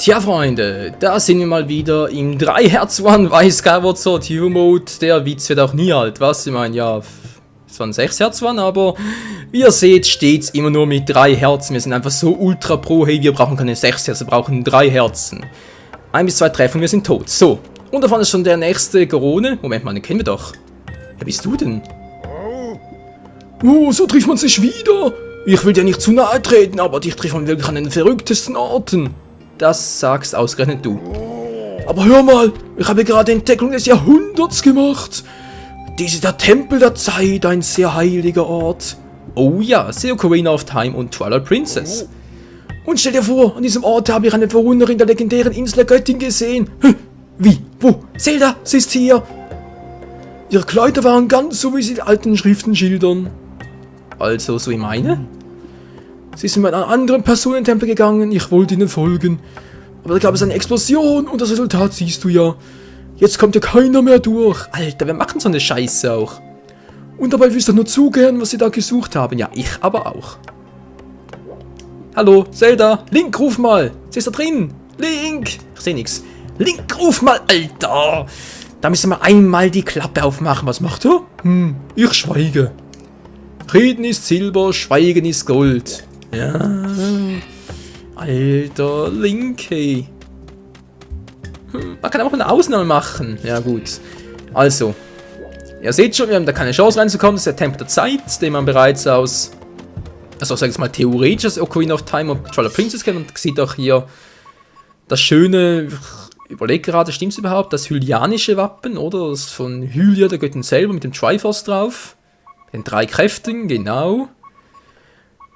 Tja, Freunde, da sind wir mal wieder im 3-Herz-One bei Skyward Sword Hero Mode. Der Witz wird auch nie alt, was? Ich meine, ja, es war ein 6-Herz-One, aber wie ihr seht, steht's immer nur mit 3 Herzen. Wir sind einfach so ultra pro, hey, wir brauchen keine 6 Herzen, wir brauchen 3 Herzen. 1 bis 2 Treffer und wir sind tot. So, und davon ist schon der nächste Gorone. Moment mal, den kennen wir doch. Wer bist du denn? Oh, so trifft man sich wieder. Ich will dir nicht zu nahe treten, aber dich trifft man wirklich an den verrücktesten Orten. Das sagst ausgerechnet du. Aber hör mal, ich habe gerade Entdeckung des Jahrhunderts gemacht. Dies ist der Tempel der Zeit, ein sehr heiliger Ort. Oh ja, The Ocarina of Time und Twilight Princess. Und stell dir vor, an diesem Ort habe ich eine Verwunderin der legendären Insel der Göttin gesehen. Wie? Wo? Zelda, sie ist hier. Ihre Kleider waren ganz so, wie sie die alten Schriften schildern. Also, so wie meine? Sie sind mit einer anderen Person in den Tempel gegangen, ich wollte ihnen folgen. Aber da gab es eine Explosion und das Resultat siehst du ja. Jetzt kommt ja keiner mehr durch. Alter, wir machen so eine Scheiße auch. Und dabei willst du nur zugehören, was sie da gesucht haben. Ja, ich aber auch. Hallo, Zelda, Link, ruf mal. Sie ist da drin. Link. Ich seh nix. Link, ruf mal, Alter. Da müssen wir einmal die Klappe aufmachen. Was macht er? Ich schweige. Reden ist Silber, Schweigen ist Gold. Ja. Alter, Link, hey. Man kann auch eine Ausnahme machen. Ja, gut. Also. Ihr seht schon, wir haben da keine Chance reinzukommen. Das ist der Tempel der Zeit, den man bereits aus, also sag ich mal, theoretisch aus Ocarina of Time und Twilight Princess kennt. Und sieht auch hier das schöne, ich überlege gerade, stimmt es überhaupt? Das hylianische Wappen, oder? Das von Hylia, der Göttin selber, mit dem Triforce drauf. Den 3 Kräften, genau.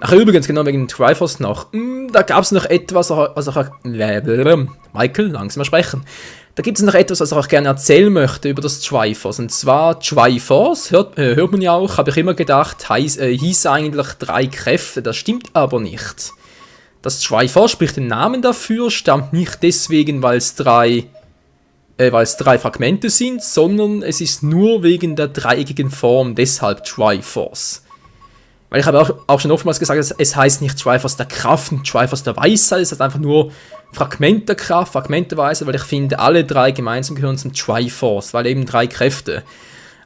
Ach, übrigens, genau wegen dem Triforce noch. Da gab es noch etwas, was auch Michael, langsamer sprechen. Da gibt es noch etwas, was ich auch gerne erzählen möchte über das Triforce. Und zwar Triforce, hört man ja auch, habe ich immer gedacht, hieß eigentlich 3 Kräfte. Das stimmt aber nicht. Das Triforce, sprich den Namen dafür, stammt nicht deswegen, weil es 3 Fragmente sind, sondern es ist nur wegen der dreieckigen Form, deshalb Triforce. Weil ich habe auch schon oftmals gesagt, es heißt nicht Triforce der Kraft und Triforce der Weisheit, es heißt einfach nur Fragment der Kraft, Fragment der Weisheit, weil ich finde, alle 3 gemeinsam gehören zum Triforce, weil eben 3 Kräfte.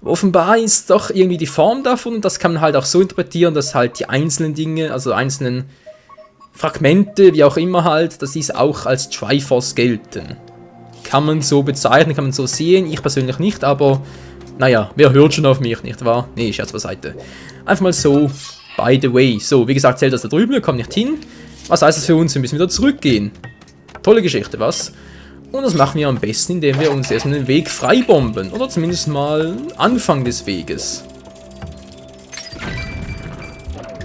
Aber offenbar ist doch irgendwie die Form davon, und das kann man halt auch so interpretieren, dass halt die einzelnen Dinge, also einzelnen Fragmente, wie auch immer halt, dass dies auch als Triforce gelten. Kann man so bezeichnen, kann man so sehen, ich persönlich nicht, aber naja, wer hört schon auf mich, nicht wahr? Nee, Scherz beiseite. Einfach mal so, by the way. So, wie gesagt, Zelda ist da drüben, wir kommen nicht hin. Was heißt das für uns? Wir müssen wieder zurückgehen. Tolle Geschichte, was? Und das machen wir am besten, indem wir uns erstmal den Weg freibomben. Oder zumindest mal Anfang des Weges.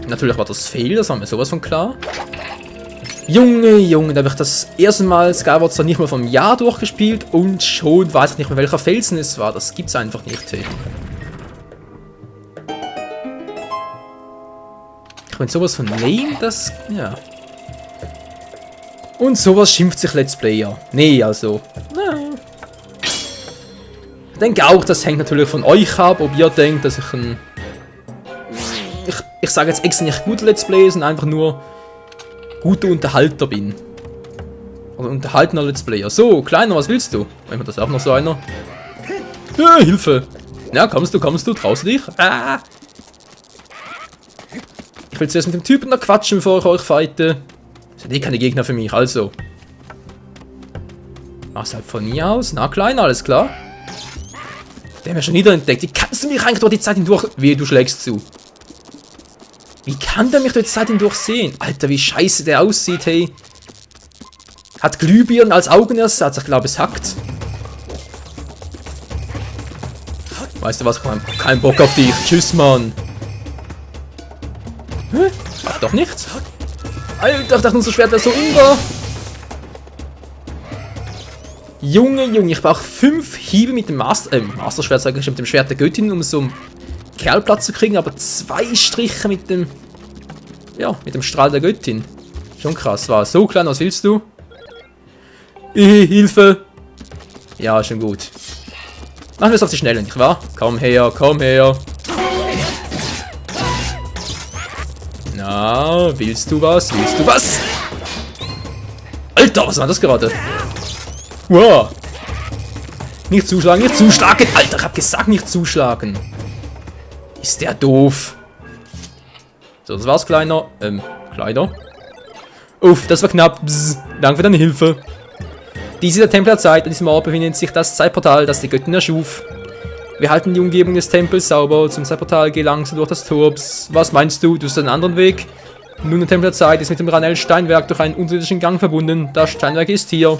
Natürlich war das Fail, das war mir sowas von klar. Junge, da habe ich das erste Mal Skyward Sword nicht mal vom Jahr durchgespielt und schon weiß ich nicht mehr, welcher Felsen es war. Das gibt's einfach nicht. Hey. Ich bin sowas von lame, das, ja. Und sowas schimpft sich Let's Player. Nee, also, na. Ich denke auch, das hängt natürlich von euch ab, ob ihr denkt, dass ich ein... Ich sage jetzt extra nicht guter Let's Player, sondern einfach nur guter Unterhalter bin. Oder unterhaltener Let's Player. So, Kleiner, was willst du? Wenn das auch noch so einer. Ja, Hilfe! Na, kommst du, traust du dich? Ah! Ich will zuerst mit dem Typen da quatschen, bevor ich euch fighte. Das sind eh keine Gegner für mich, also. Mach's halt von mir aus. Na, Kleiner, alles klar? Der hat mir schon wieder entdeckt. Wie kannst du mich eigentlich durch die Zeit hindurch... Wie, du schlägst zu. Wie kann der mich durch die Zeit hindurch sehen? Alter, wie scheiße der aussieht, hey. Hat Glühbirnen als Augenersatz. Ich glaube, es hackt. Weißt du was? Kein Bock auf dich. Tschüss, Mann. Hä? Ach, doch nicht? Alter, ich dachte, unser Schwert wäre so über. Junge, ich brauche 5 Hiebe mit dem Masterschwert, sage ich schon, mit dem Schwert der Göttin, um so einen Kerl Platz zu kriegen, aber 2 Striche mit dem, ja, mit dem Strahl der Göttin. Schon krass, war so klein, was willst du? Hilfe! Ja, schon gut. Machen wir es auf die Schnelle, nicht wahr? Komm her, komm her. Na, willst du was? Alter, was war das gerade? Wow. Nicht zuschlagen, nicht zuschlagen. Alter, ich hab gesagt, nicht zuschlagen. Ist der doof. So, das war's, Kleiner. Kleiner. Uff, das war knapp. Bzz. Danke für deine Hilfe. Dies ist der Tempel der Zeit. An diesem Ort befindet sich das Zeitportal, das die Göttin erschuf. Wir halten die Umgebung des Tempels sauber. Zum Zeitportal gelangst du durch das Tor. Psst. Was meinst du? Du hast einen anderen Weg? Nun, der Tempel der Zeit ist mit dem Ranell-Steinwerk durch einen unterirdischen Gang verbunden. Das Steinwerk ist hier.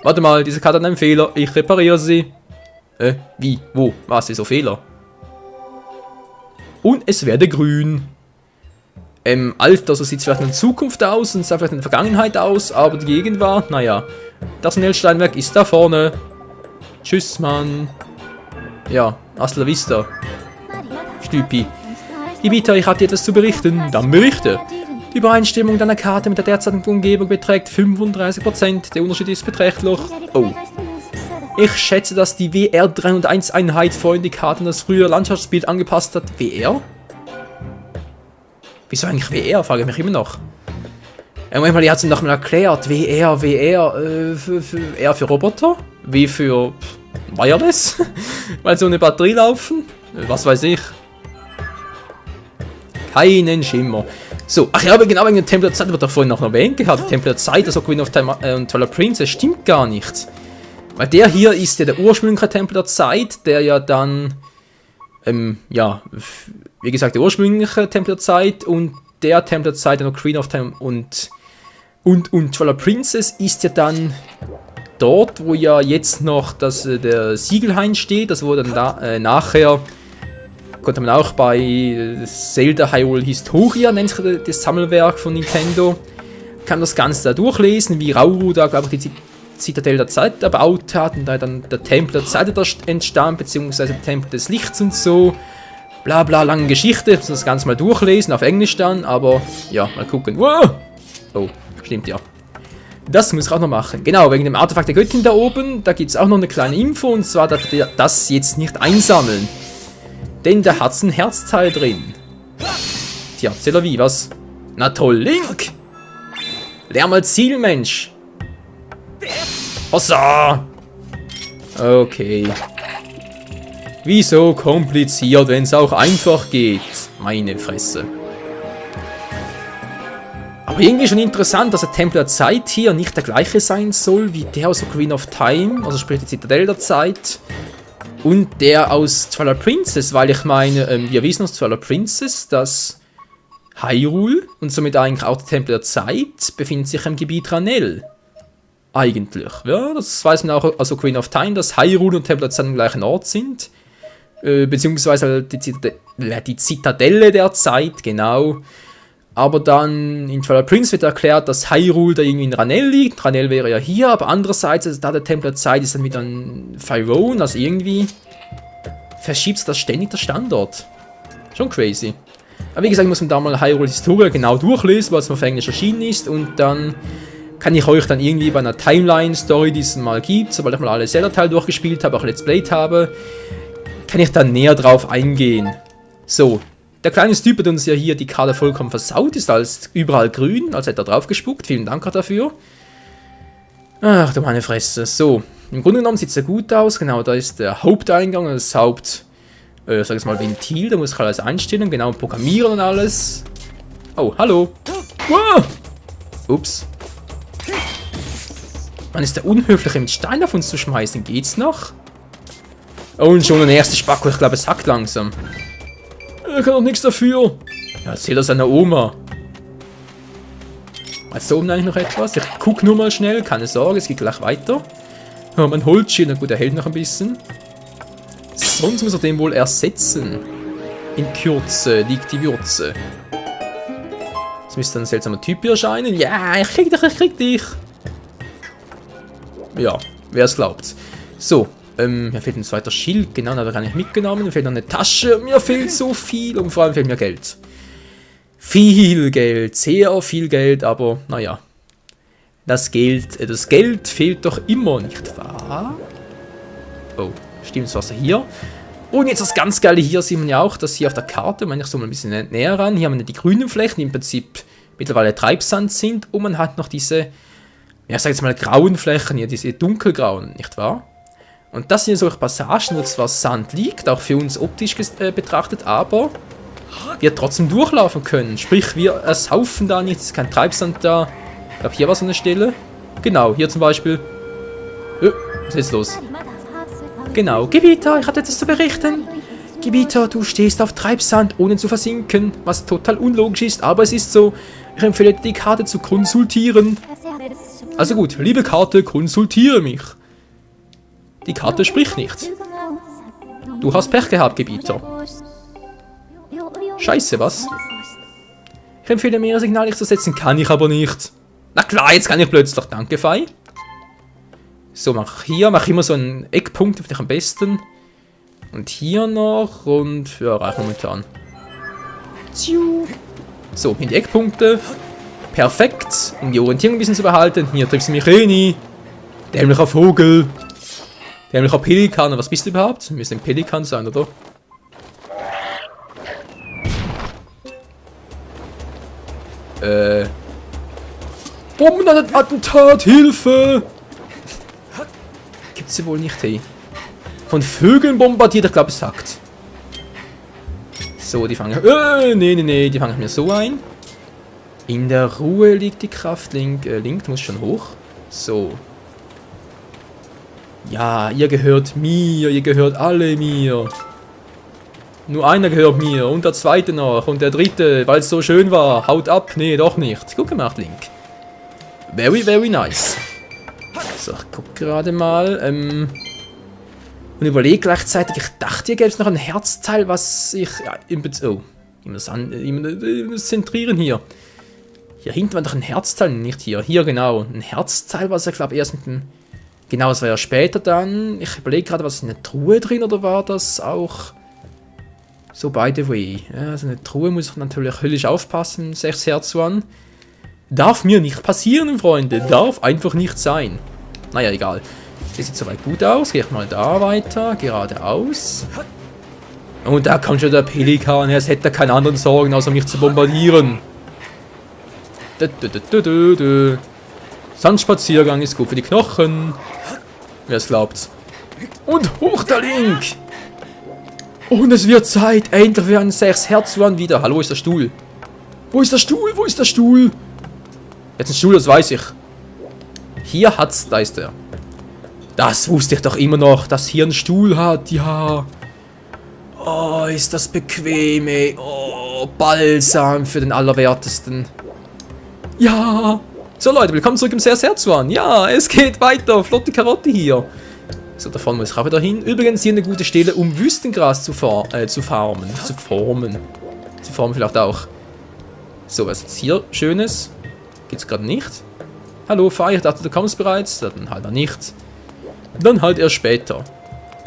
Warte mal, diese Karte hat einen Fehler. Ich repariere sie. Wie? Wo? Was ist so Fehler? Und es werde grün. Alter, so sieht es vielleicht in der Zukunft aus und es sah vielleicht in der Vergangenheit aus, aber die Gegenwart, naja. Das Ranell-Steinwerk ist da vorne. Tschüss, Mann. Ja, hasta la vista. Stüpi. Ibita, ich habe dir etwas zu berichten. Dann berichte. Die Übereinstimmung deiner Karte mit der derzeitigen Umgebung beträgt 35%. Der Unterschied ist beträchtlich. Oh. Ich schätze, dass die WR301-Einheit vorhin die Karte an das frühere Landschaftsbild angepasst hat. WR? Wieso eigentlich WR? Frage ich mich immer noch. Manchmal, die hat es nochmal erklärt. WR. R für Roboter? W für Wireless? Weil so eine Batterie laufen? Was weiß ich. Keinen Schimmer. So, ach ja, aber genau wegen dem Tempel der Zeit, wird doch vorhin noch erwähnt gehabt. Der Tempel der Zeit, das Ocarina of Time und Twilight Princess, stimmt gar nicht. Weil der hier ist ja der ursprüngliche Tempel der Zeit, der ja dann, ja, wie gesagt, der ursprüngliche Tempel der Zeit und der Tempel der Zeit, der Ocarina of Time und Twilight Princess ist ja dann dort, wo ja jetzt noch der Siegelhain steht, das wurde dann da, nachher, konnte man auch bei Zelda Hyrule Historia, nennt sich das Sammelwerk von Nintendo, kann das Ganze da durchlesen, wie Rauru da, glaube ich, die Zitadelle der Zeit erbaut hat und da dann der Tempel der Zeit entstand, beziehungsweise der Tempel des Lichts und so. Bla bla, lange Geschichte, muss das Ganze mal durchlesen, auf Englisch dann, aber ja, mal gucken. Wow! Oh, stimmt ja. Das muss ich auch noch machen. Genau, wegen dem Artefakt der Göttin da oben, da gibt es auch noch eine kleine Info, und zwar darf ihr das jetzt nicht einsammeln. Denn da hat es ein Herzteil drin. Tja, c'est wie, was? Na toll, Link! Lern mal Ziel, Mensch! Hossa! Okay. Wieso kompliziert, wenn es auch einfach geht? Meine Fresse. Aber irgendwie schon interessant, dass der Tempel der Zeit hier nicht der gleiche sein soll wie der aus Ocarina of Time, also sprich die Zitadelle der Zeit, und der aus Twilight Princess, weil ich meine, wir wissen aus Twilight Princess, dass Hyrule und somit eigentlich auch der Tempel der Zeit befindet sich im Gebiet Ranell. Eigentlich, ja, das weiß man auch aus Ocarina of Time, dass Hyrule und Tempel der Zeit am gleichen Ort sind, beziehungsweise die Zitadelle der Zeit, genau. Aber dann in Twilight Princess wird erklärt, dass Hyrule da irgendwie in Ranell liegt. Ranell wäre ja hier, aber andererseits, also da der Tempel der Zeit ist dann wieder ein Faerûn, also irgendwie verschiebt das ständig der Standort. Schon crazy. Aber wie gesagt, muss man da mal Hyrule Historia genau durchlesen, weil es auf Englisch erschienen ist, und dann kann ich euch dann irgendwie bei einer Timeline-Story, die es mal gibt, sobald ich mal alle Zelda-Teile durchgespielt habe, auch Let's Played habe, kann ich dann näher drauf eingehen. So. Der kleine Typ hat uns ja hier die Karte vollkommen versaut, ist als überall grün, als hätte er drauf gespuckt. Vielen Dank dafür. Ach du meine Fresse. So, im Grunde genommen sieht es ja gut aus. Genau, da ist der Haupteingang, das sag ich mal, Ventil. Da muss ich alles einstellen, genau, programmieren und alles. Oh, hallo. Wow. Ups. Man ist der Unhöfliche, mit Stein auf uns zu schmeißen. Geht's noch? Oh, und schon ein erstes Spacko. Ich glaube, es hackt langsam. Er kann doch nichts dafür. Ja, erzähl das seiner Oma. Ist da oben eigentlich noch etwas? Ich guck nur mal schnell. Keine Sorge, es geht gleich weiter. Ja, mein Holzschild, na gut, er hält noch ein bisschen. Sonst muss er den wohl ersetzen. In Kürze liegt die Würze. Jetzt müsste ein seltsamer Typ hier erscheinen. Ja, ich krieg dich, ich krieg dich. Ja, wer es glaubt. So. Mir fehlt ein zweiter Schild, genau, da habe ich gar nicht mitgenommen. Mir fehlt noch eine Tasche, mir fehlt so viel und vor allem fehlt mir Geld. Viel Geld, sehr viel Geld, aber naja. Das Geld fehlt doch immer, nicht wahr? Oh, stimmt, das Wasser hier. Und jetzt das ganz Geile hier, sieht man ja auch, dass hier auf der Karte, wenn ich so mal ein bisschen näher ran, hier haben wir die grünen Flächen, im Prinzip mittlerweile Treibsand sind und man hat noch diese, ja, ich sag jetzt mal grauen Flächen hier, diese dunkelgrauen, nicht wahr? Und das sind solche Passagen, wo zwar Sand liegt, auch für uns optisch betrachtet, aber wir trotzdem durchlaufen können. Sprich, wir saufen da nichts, kein Treibsand da. Ich glaube, hier war so eine Stelle. Genau, hier zum Beispiel. Was ist jetzt los? Genau, Gebieter, ich hatte etwas zu berichten. Gebieter, du stehst auf Treibsand, ohne zu versinken, was total unlogisch ist, aber es ist so. Ich empfehle dir, die Karte zu konsultieren. Also gut, liebe Karte, konsultiere mich. Die Karte spricht nicht. Du hast Pech gehabt, Gebieter. Scheiße, was? Ich empfehle mir, ein Signal zu setzen, kann ich aber nicht. Na klar, jetzt kann ich plötzlich. Danke, Fei. So, mach ich immer so einen Eckpunkt, finde ich am besten. Und hier noch und ja, reicht momentan. So, in die Eckpunkte. Perfekt. Um die Orientierung ein bisschen zu behalten. Hier triffst du mich eh nie. Dämlicher Vogel. Dämlicher Pelikan. Was bist du überhaupt? Wir müssen ein Pelikan sein, oder? Bombenattentat, Hilfe! Gibt's sie wohl nicht, hey? Von Vögeln bombardiert, ich glaube, es sagt. So, die fangen. Nee, die fangen mir so ein. In der Ruhe liegt die Kraft. Link muss schon hoch. So. Ja, ihr gehört mir, ihr gehört alle mir. Nur einer gehört mir und der zweite noch und der dritte, weil es so schön war. Haut ab. Nee, doch nicht. Gut gemacht, Link. Very, very nice. So, ich guck gerade mal. Und überlege gleichzeitig, ich dachte, hier gäbe es noch ein Herzteil, was ich... Ja, oh, ich muss zentrieren hier. Hier hinten war doch ein Herzteil, nicht hier. Hier, genau. Ein Herzteil, was ich glaube erst mit dem... Genau, das war ja später dann. Ich überlege gerade, was in der Truhe drin, oder war das auch... So, by the way. Ja, also eine Truhe muss ich natürlich höllisch aufpassen, 6 Herz an. Darf mir nicht passieren, Freunde. Darf einfach nicht sein. Naja, egal. Das sieht soweit gut aus. Gehe ich mal da weiter. Geradeaus. Und da kommt schon der Pelikan. Es hätte keine anderen Sorgen, außer mich zu bombardieren. Sandspaziergang ist gut für die Knochen. Wer es glaubt. Und hoch der Link. Und es wird Zeit. Endlich für ein 6 Herz wieder. Hallo, wo ist der Stuhl? Wo ist der Stuhl? Wo ist der Stuhl? Jetzt ein Stuhl, das weiß ich. Hier hat's, da ist er. Das wusste ich doch immer noch, dass hier ein Stuhl hat, ja. Oh, ist das bequem, ey. Oh, Balsam für den Allerwertesten. Ja. So, Leute, willkommen zurück im Serzuan. Ja, es geht weiter. Flotte Karotte hier. So, davon muss ich auch wieder hin. Übrigens hier eine gute Stelle, um Wüstengras zu farmen. Zu formen vielleicht auch. So, was ist jetzt hier Schönes? Geht's gerade nicht? Hallo, Fei, ich dachte, du kommst bereits. Dann halt noch nicht. Dann halt erst später.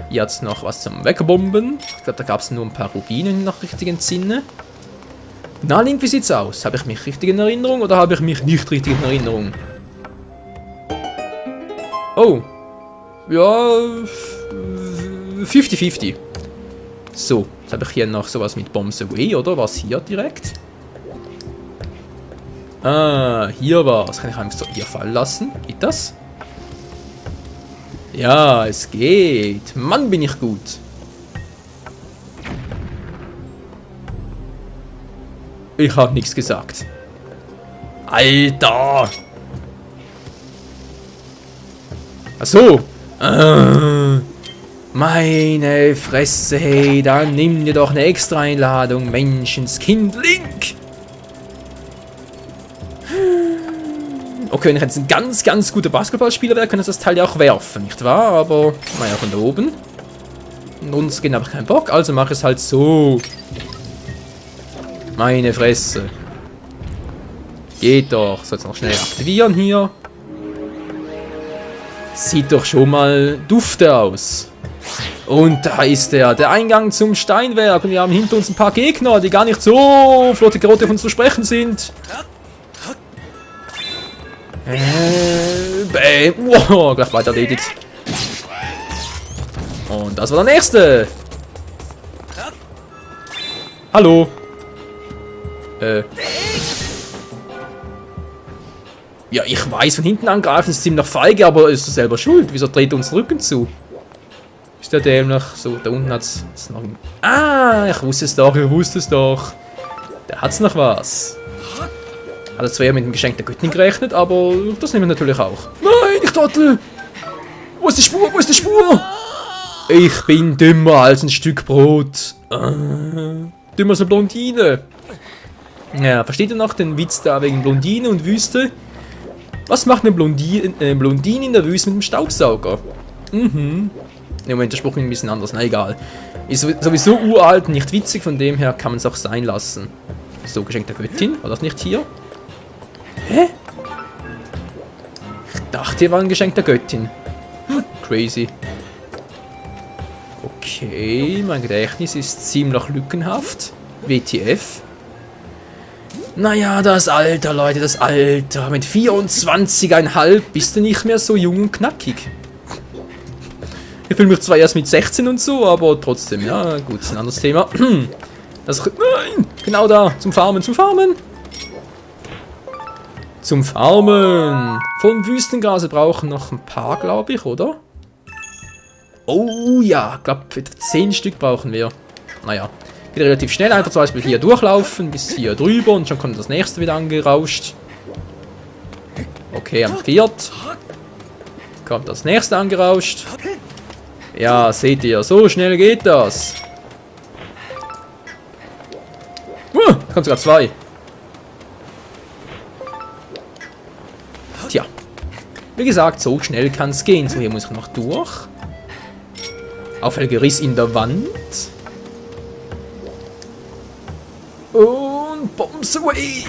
Hier hat's noch was zum Wegbomben. Ich glaube, da gab es nur ein paar Rubinen nach richtigen Sinne. Na, Link, wie sieht's aus? Habe ich mich richtig in Erinnerung oder habe ich mich nicht richtig in Erinnerung? Oh. Ja. 50-50. So, jetzt habe ich hier noch sowas mit Bombs Away, oder? Was hier direkt? Ah, hier war's. Kann ich einfach so hier fallen lassen? Geht das? Ja, es geht. Mann, bin ich gut. Ich habe nichts gesagt. Alter! Ach so. Meine Fresse, hey, dann nimm dir doch eine extra Einladung, Menschenskind Link. Okay, wenn ich jetzt ein ganz, ganz guter Basketballspieler wäre, könnte ich das Teil ja auch werfen, nicht wahr? Aber, naja, von da oben. Und uns geht einfach keinen Bock, also mache ich es halt so. Meine Fresse. Geht doch. Soll es noch schnell aktivieren hier. Sieht doch schon mal dufte aus. Und da ist er, der Eingang zum Steinwerk. Und wir haben hinter uns ein paar Gegner, die gar nicht so flotte Karotte von uns zu sprechen sind. Bäm. Wow, gleich weiter erledigt. Und das war der nächste. Ja, ich weiß, von hinten angreifen ist ziemlich feige, aber ist er selber schuld. Wieso dreht er uns den Rücken zu? Ist der dämlich? So, da unten hat's noch... Ah, ich wusste es doch, Der hat's noch was. Hat er zwar eher mit dem Geschenk der Göttin gerechnet, aber das nehmen wir natürlich auch. Nein, ich Trottel! Wo ist die Spur? Wo ist die Spur? Ich bin dümmer als ein Stück Brot. Dümmer als eine Blondine. Ja, versteht ihr noch den Witz da wegen Blondine und Wüste? Was macht eine Blondine in der Wüste mit dem Staubsauger? Mhm. Im Moment, der Spruch ist ein bisschen anders. Na egal. Ist sowieso uralt, nicht witzig, von dem her kann man es auch sein lassen. So, Geschenk der Göttin. War das nicht hier? Hä? Ich dachte, hier war ein Geschenk der Göttin. Crazy. Okay, mein Gedächtnis ist ziemlich lückenhaft. WTF. Naja, das Alter, Leute, das Alter. Mit 24,5 bist du nicht mehr so jung und knackig. Ich fühle mich zwar erst mit 16 und so, aber trotzdem, ja, gut, ein anderes Thema. Nein, genau da, zum Farmen, zum Farmen. Zum Farmen. Vom Wüstengras, wir brauchen noch ein paar, glaube ich, oder? Oh ja, ich glaube, 10 Stück brauchen wir. Naja, geht relativ schnell. Einfach zum Beispiel hier durchlaufen, bis hier drüber und schon kommt das nächste wieder angerauscht. Okay, markiert. Kommt das nächste angerauscht. Ja, seht ihr, so schnell geht das. Da kommt sogar 2. Tja. Wie gesagt, so schnell kann es gehen. So, hier muss ich noch durch. Auffälliger Riss in der Wand. Und Bombs away.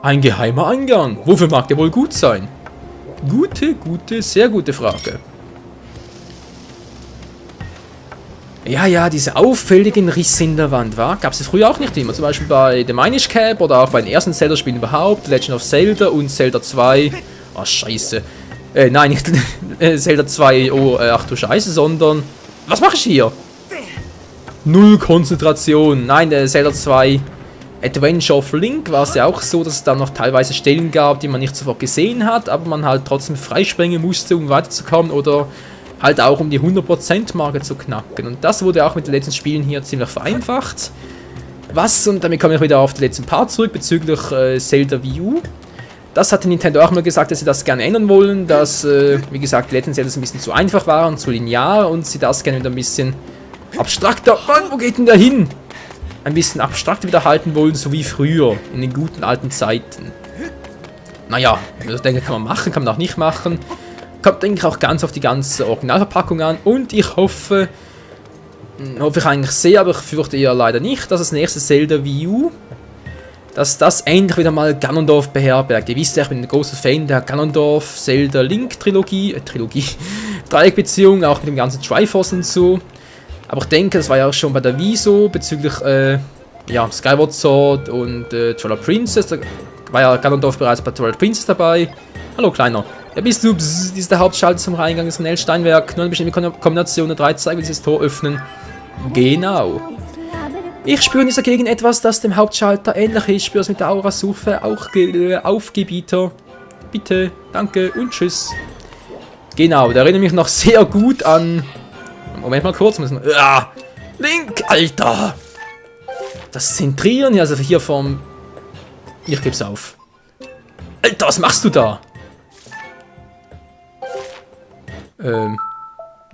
Ein geheimer Eingang. Wofür mag der wohl gut sein? Sehr gute Frage. Ja, diese auffälligen Risse in der Wand, wa? Gab es früher auch nicht immer. Zum Beispiel bei The Minish Cap oder auch bei den ersten Zelda-Spielen überhaupt. Legend of Zelda und Zelda 2. Oh, scheiße. Nein, nicht Zelda 2, oh, ach du Scheiße, sondern... Was mache ich hier? Null Konzentration. Nein, Zelda 2 Adventure of Link war es ja auch so, dass es da noch teilweise Stellen gab, die man nicht sofort gesehen hat, aber man halt trotzdem freispringen musste, um weiterzukommen oder halt auch um die 100%-Marke zu knacken. Und das wurde auch mit den letzten Spielen hier ziemlich vereinfacht. Was, und damit komme ich wieder auf den letzten Part zurück, bezüglich Zelda Wii U. Das hatte Nintendo auch mal gesagt, dass sie das gerne ändern wollen, dass, wie gesagt, die letzten Zeldas ein bisschen zu einfach waren, zu linear und sie das gerne wieder ein bisschen abstrakter... Mann, wo geht denn der hin? Ein bisschen abstrakt wieder halten wollen, so wie früher, in den guten alten Zeiten. Naja, ich denke, kann man machen, kann man auch nicht machen. Kommt, denke ich, auch ganz auf die ganze Originalverpackung an. Und ich hoffe ich eigentlich sehr, aber ich fürchte eher leider nicht, dass das nächste Zelda Wii U, dass das endlich wieder mal Ganondorf beherbergt. Ihr wisst ja, ich bin ein großer Fan der Ganondorf-Zelda-Link-Trilogie, Dreieckbeziehung, auch mit dem ganzen Triforce und so. Aber ich denke, das war ja auch schon bei der Wii so, bezüglich, Skyward Sword und Twilight Princess. Da war ja Ganondorf bereits bei Twilight Princess dabei. Hallo, Kleiner. Ja, bist du? Dies ist der Hauptschalter zum Eingang des Nell-Steinwerk. Nur eine bestimmte Kombination der 3 Zeiger, dieses Tor öffnen. Genau. Ich spüre in dieser Gegend etwas, das dem Hauptschalter ähnlich ist. Ich spüre es mit der Aura-Suche auch Aufgebieter. Bitte, danke und tschüss. Genau, da erinnere mich noch sehr gut an... Moment mal kurz, müssen wir... Link, Alter! Das Zentrieren hier, also hier vom... Ich geb's auf. Alter, was machst du da?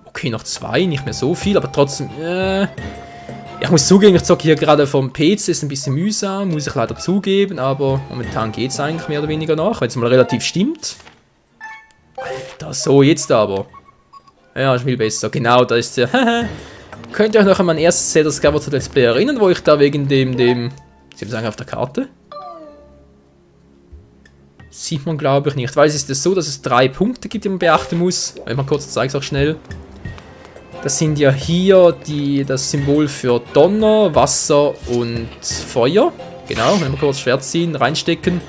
Okay, noch 2, nicht mehr so viel, aber trotzdem... Ich muss zugeben, ich zocke hier gerade vom PC, ist ein bisschen mühsam, muss ich leider zugeben, aber momentan geht's eigentlich mehr oder weniger noch, wenn es mal relativ stimmt. Alter, so, jetzt aber. Ja, ist viel besser. Genau, da ist der. Könnt ihr euch noch an mein erstes Zelda Skyward Sword Let's Play erinnern, wo ich da wegen dem... Sie haben es eigentlich auf der Karte? Sieht man, glaube ich, nicht. Weil es ist so, dass es 3 Punkte gibt, die man beachten muss. Wenn ich mal kurz zeige, es auch schnell. Das sind ja hier das Symbol für Donner, Wasser und Feuer. Genau, wenn wir kurz Schwert ziehen, reinstecken.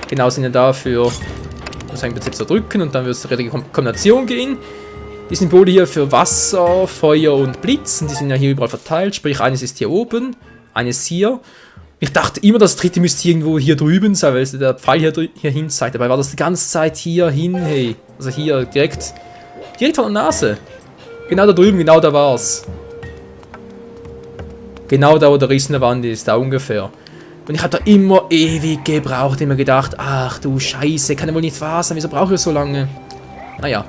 Genau, sind ja da für... Ich muss eigentlich jetzt so drücken und dann wird es eine richtige Kombination gehen. Die Symbole hier für Wasser, Feuer und Blitz. Und die sind ja hier überall verteilt. Sprich, eines ist hier oben, eines hier. Ich dachte immer, das dritte müsste irgendwo hier drüben sein, weil der Pfeil hier hin zeigt. Dabei war das die ganze Zeit hier hin, hey. Also hier, direkt von der Nase. Genau da drüben, genau da war's. Genau da, wo der Riss in der Wand ist, da ungefähr. Und ich habe da immer ewig gebraucht, immer gedacht, ach du Scheiße, kann ja wohl nicht wahr sein, wieso brauche ich so lange? Naja.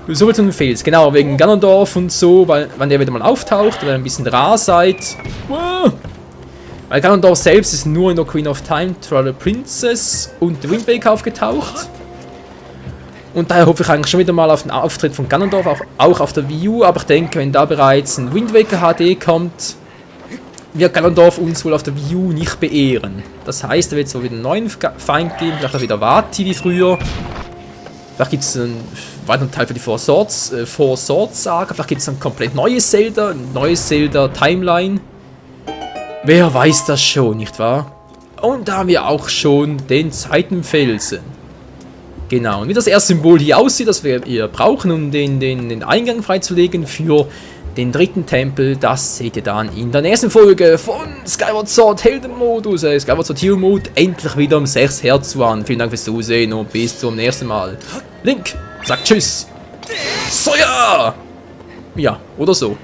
So viel zum Fels, genau, wegen Ganondorf und so, weil, wenn der wieder mal auftaucht, weil ihr ein bisschen rar seid. Wow. Weil Ganondorf selbst ist nur in der Queen of Time, Twilight Princess und Wind Waker aufgetaucht. Und daher hoffe ich eigentlich schon wieder mal auf den Auftritt von Ganondorf, auch auf der Wii U. Aber ich denke, wenn da bereits ein Wind Waker HD kommt, wird Ganondorf uns wohl auf der Wii U nicht beehren. Das heißt, da wird es wohl wieder einen neuen Feind geben, vielleicht auch wieder Vati wie früher. Vielleicht gibt es einen weiteren Teil für die Four Swords Saga, vielleicht gibt es ein komplett neues Zelda, Timeline. Wer weiß das schon, nicht wahr? Und da haben wir auch schon den Zeitenfelsen. Genau, und wie das erste Symbol hier aussieht, das wir brauchen, um den Eingang freizulegen für den dritten Tempel, das seht ihr dann in der nächsten Folge von Skyward Sword Heldenmodus, Skyward Sword Hero Mode, endlich wieder um 6 Hertz an. Vielen Dank fürs Zusehen und bis zum nächsten Mal. Link sagt Tschüss. So ja! Ja, oder so.